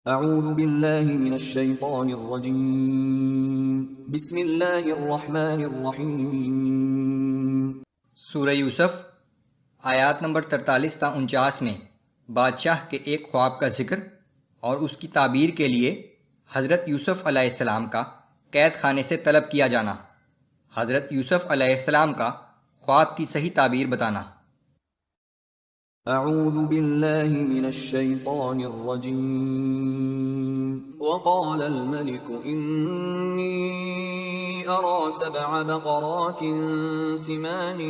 اعوذ باللہ من الشیطان الرجیم بسم اللہ الرحمن الرحیم۔ سورہ یوسف آیات نمبر 43 تا 49 میں بادشاہ کے ایک خواب کا ذکر اور اس کی تعبیر کے لیے حضرت یوسف علیہ السلام کا قید خانے سے طلب کیا جانا، حضرت یوسف علیہ السلام کا خواب کی صحیح تعبیر بتانا۔ اعوذ باللہ من الشیطان الرجیم وقال الملك انی ارى 7 بقرات سمان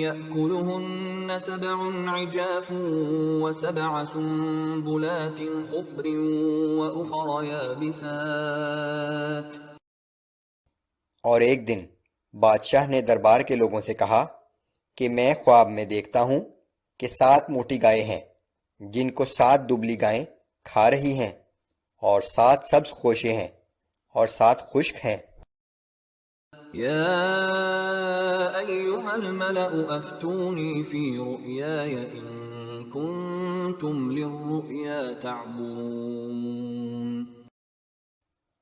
يأكلهن 7 عجاف و7 سنبلات خضر وأخر يابسات۔ اور ایک دن بادشاہ نے دربار کے لوگوں سے کہا کہ میں خواب میں دیکھتا ہوں کہ 7 موٹی گائے ہیں جن کو 7 دبلی گائیں کھا رہی ہیں، اور 7 سبز خوشے ہیں اور 7 خشک ہیں۔ یا ایہا الملأ افتونی فی رؤیای ان کنتم للرؤیا تعبرون۔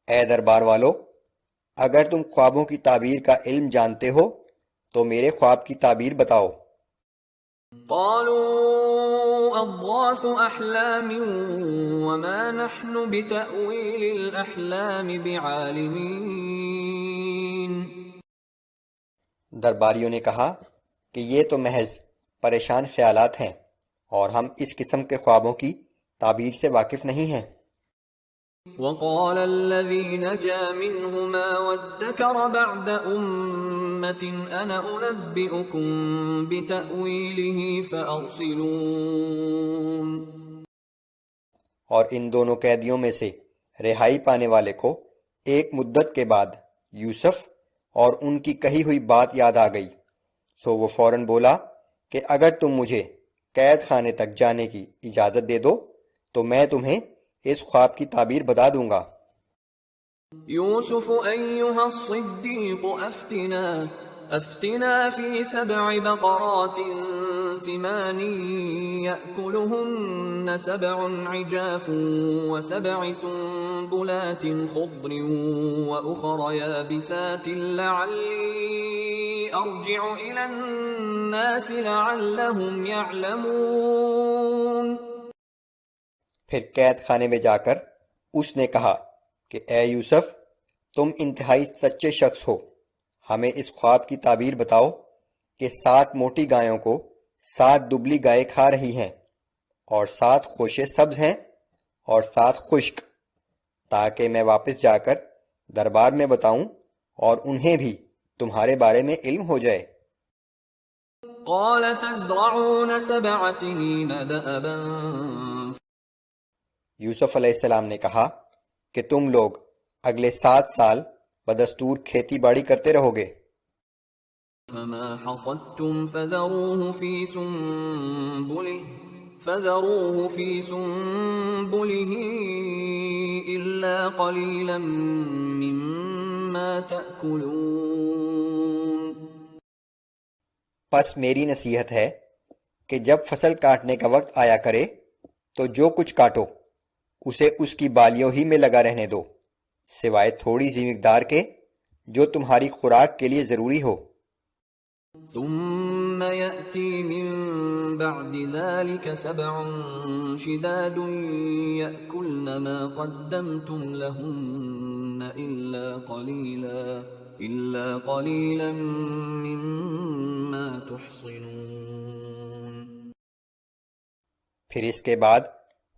اے دربار والو، اگر تم خوابوں کی تعبیر کا علم جانتے ہو تو میرے خواب کی تعبیر بتاؤ۔ قالوا اضغاث احلام وما نحن بتأویل الاحلام بعالمین۔ درباریوں نے کہا کہ یہ تو محض پریشان خیالات ہیں اور ہم اس قسم کے خوابوں کی تعبیر سے واقف نہیں ہیں۔ وقال الذي نجا منهما وادكر بعد أمة أنا أنبئكم بتأويله فأرسلون۔ اور ان دونوں قیدیوں میں سے رہائی پانے والے کو ایک مدت کے بعد یوسف اور ان کی کہی ہوئی بات یاد آ گئی، سو وہ فوراً بولا کہ اگر تم مجھے قید خانے تک جانے کی اجازت دے دو تو میں تمہیں اس خواب کی تعبیر بتا دوں گا۔ یوسف ایہا الصدیق افتنا فی 7 بقرات سمان یأکلہن 7 عجاف و7 سنبلات خضر وأخر یابسات لعلی ارجع الی الناس لعلہم یعلمون۔ پھر قید خانے میں جا کر اس نے کہا کہ اے یوسف، تم انتہائی سچے شخص ہو، ہمیں اس خواب کی تعبیر بتاؤ کہ 7 موٹی گایوں کو 7 دبلی گائے کھا رہی ہیں، اور 7 خوشے سبز ہیں اور 7 خشک، تاکہ میں واپس جا کر دربار میں بتاؤں اور انہیں بھی تمہارے بارے میں علم ہو جائے۔ قال تزرعون 7 سنین دأبا۔ یوسف علیہ السلام نے کہا کہ تم لوگ اگلے 7 سال بدستور کھیتی باڑی کرتے رہو گے۔ فما حصدتم فذروه في سنبله إلا قليلا مما تأكلون۔ پس میری نصیحت ہے کہ جب فصل کاٹنے کا وقت آیا کرے تو جو کچھ کاٹو اسے اس کی بالیوں ہی میں لگا رہنے دو، سوائے تھوڑی سی مقدار کے جو تمہاری خوراک کے لیے ضروری ہو۔ ثم يأتي من بعد ذلك 7 شداد يأكلن ما قدمتم لهن إلا قليلا مما تحصنون۔ پھر اس کے بعد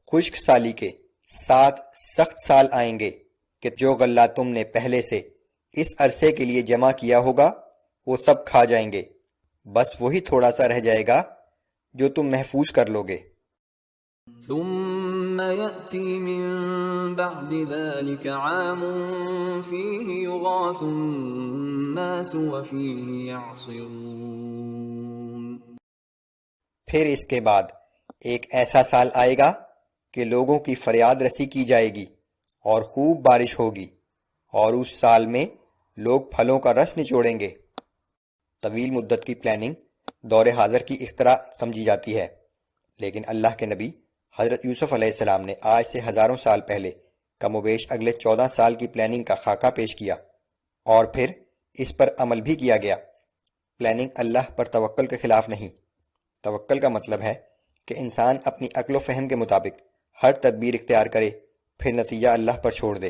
خشک سالی کے 7 سخت سال آئیں گے کہ جو غلہ تم نے پہلے سے اس عرصے کے لیے جمع کیا ہوگا وہ سب کھا جائیں گے، بس وہی تھوڑا سا رہ جائے گا جو تم محفوظ کر لو گے۔ ثم يأتي من بعد ذلك عام فيه يغاث الناس وفيه يعصرون۔ پھر اس کے بعد ایک ایسا سال آئے گا کہ لوگوں کی فریاد رسی کی جائے گی اور خوب بارش ہوگی، اور اس سال میں لوگ پھلوں کا رس نچوڑیں گے۔ طویل مدت کی پلاننگ دور حاضر کی اختراع سمجھی جاتی ہے، لیکن اللہ کے نبی حضرت یوسف علیہ السلام نے آج سے ہزاروں سال پہلے کم و بیش اگلے 14 سال کی پلاننگ کا خاکہ پیش کیا، اور پھر اس پر عمل بھی کیا گیا۔ پلاننگ اللہ پر توکل کے خلاف نہیں۔ توکل کا مطلب ہے کہ انسان اپنی عقل و فہم کے مطابق ہر تدبیر اختیار کرے، پھر نتیجہ اللہ پر چھوڑ دے۔